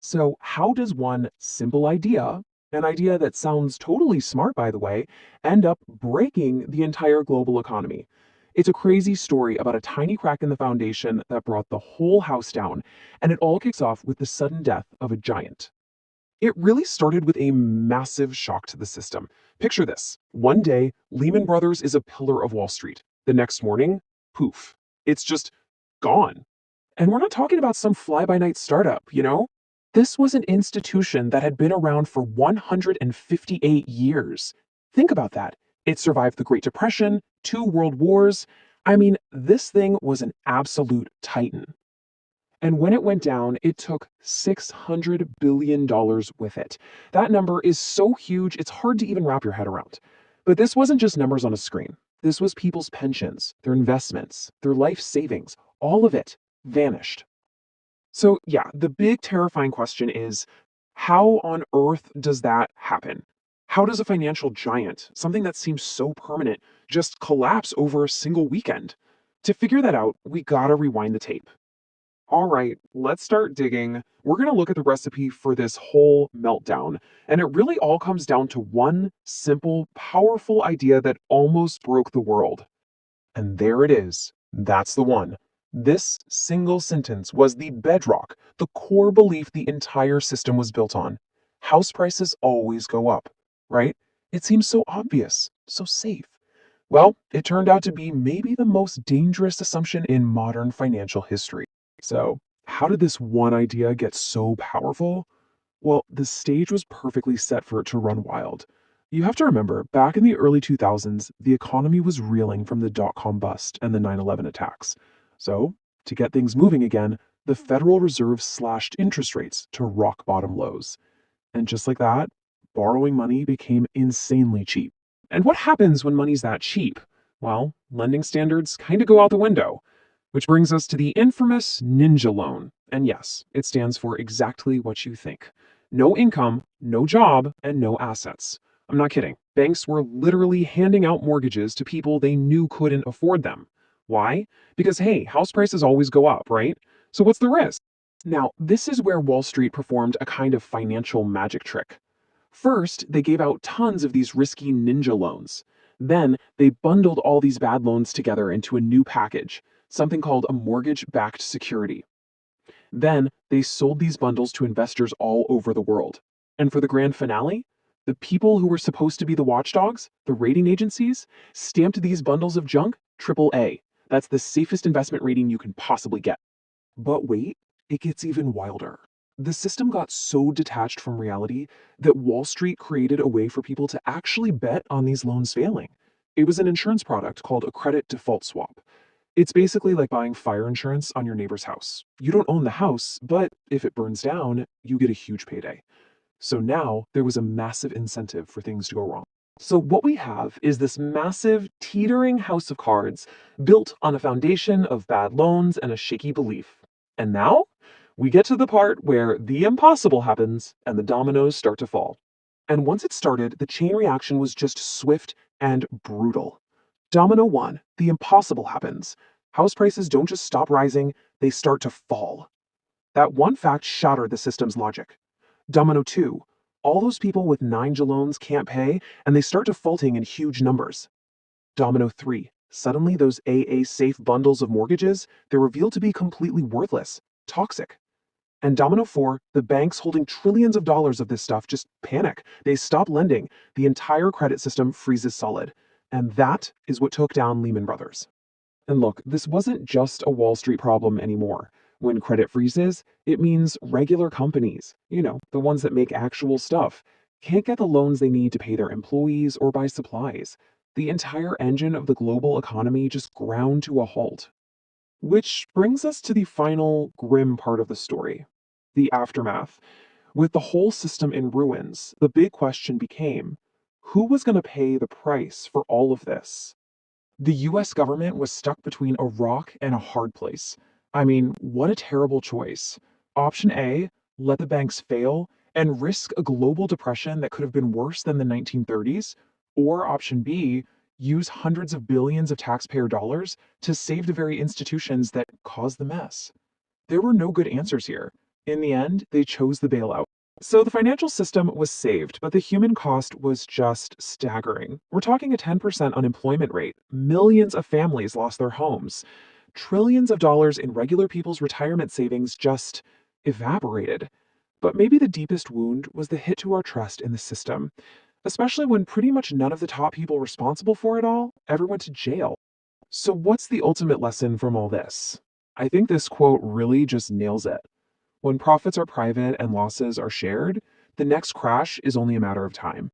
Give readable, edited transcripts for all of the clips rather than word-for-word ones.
So, how does one simple idea, an idea that sounds totally smart, by the way, end up breaking the entire global economy? It's a crazy story about a tiny crack in the foundation that brought the whole house down, and it all kicks off with the sudden death of a giant. It really started with a massive shock to the system. Picture this. One day, Lehman Brothers is a pillar of Wall Street. The next morning, poof, it's just gone. And we're not talking about some fly by night startup. This was an institution that had been around for 158 years. Think about that. It survived the Great Depression, two world wars. I mean, this thing was an absolute titan. And when it went down, it took $600 billion with it. That number is so huge, it's hard to even wrap your head around. But this wasn't just numbers on a screen. This was people's pensions, their investments, their life savings, all of it vanished. So, yeah, the big terrifying question is how on earth does that happen? How does a financial giant, something that seems so permanent, just collapse over a single weekend? To figure that out, we gotta rewind the tape. All right, let's start digging. We're going to look at the recipe for this whole meltdown. And it really all comes down to one simple, powerful idea that almost broke the world. And there it is. That's the one. This single sentence was the bedrock, the core belief the entire system was built on. House prices always go up, right? It seems so obvious, so safe. Well, it turned out to be maybe the most dangerous assumption in modern financial history. So, how did this one idea get so powerful? Well, the stage was perfectly set for it to run wild. You have to remember, back in the early 2000s, the economy was reeling from the dot-com bust and the 9/11 attacks. So, to get things moving again, the Federal Reserve slashed interest rates to rock bottom lows. And just like that, borrowing money became insanely cheap. And what happens when money's that cheap? Well, lending standards kind of go out the window. Which brings us to the infamous ninja loan. And yes, it stands for exactly what you think. No income, no job, and no assets. I'm not kidding. Banks were literally handing out mortgages to people they knew couldn't afford them. Why? Because hey, house prices always go up, right? So what's the risk? Now, this is where Wall Street performed a kind of financial magic trick. First, they gave out tons of these risky ninja loans. Then, they bundled all these bad loans together into a new package, something called a mortgage-backed security. Then, they sold these bundles to investors all over the world. And for the grand finale, the people who were supposed to be the watchdogs, the rating agencies, stamped these bundles of junk triple A. That's the safest investment rating you can possibly get. But wait, it gets even wilder. The system got so detached from reality that Wall Street created a way for people to actually bet on these loans failing. It was an insurance product called a credit default swap. It's basically like buying fire insurance on your neighbor's house. You don't own the house, but if it burns down, you get a huge payday. So now there was a massive incentive for things to go wrong. So what we have is this massive, teetering house of cards built on a foundation of bad loans and a shaky belief. And now we get to the part where the impossible happens and the dominoes start to fall. And once it started, the chain reaction was just swift and brutal. Domino 1, the impossible happens. House prices don't just stop rising, they start to fall. That one fact shattered the system's logic. Domino 2, all those people with 9 loans can't pay, and they start defaulting in huge numbers. Domino 3, suddenly those AA safe bundles of mortgages, they're revealed to be completely worthless, toxic. And Domino 4, the banks holding trillions of dollars of this stuff just panic. They stop lending. The entire credit system freezes solid. And that is what took down Lehman Brothers. And look, this wasn't just a Wall Street problem anymore. When credit freezes, it means regular companies, the ones that make actual stuff, can't get the loans they need to pay their employees or buy supplies. The entire engine of the global economy just ground to a halt. Which brings us to the final grim part of the story, the aftermath. With the whole system in ruins, the big question became, who was going to pay the price for all of this? The US government was stuck between a rock and a hard place. I mean, what a terrible choice. Option A, let the banks fail and risk a global depression that could have been worse than the 1930s. Or option B, use hundreds of billions of taxpayer dollars to save the very institutions that caused the mess. There were no good answers here. In the end, they chose the bailout. So the financial system was saved, but the human cost was just staggering. We're talking a 10% unemployment rate. Millions of families lost their homes. Trillions of dollars in regular people's retirement savings just evaporated. But maybe the deepest wound was the hit to our trust in the system, especially when pretty much none of the top people responsible for it all ever went to jail. So, what's the ultimate lesson from all this? I think this quote really just nails it. When profits are private and losses are shared, the next crash is only a matter of time.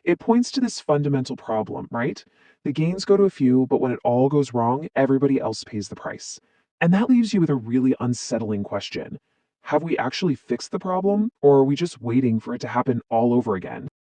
It points to this fundamental problem, right? The gains go to a few, but when it all goes wrong, everybody else pays the price. And that leaves you with a really unsettling question. Have we actually fixed the problem, or are we just waiting for it to happen all over again?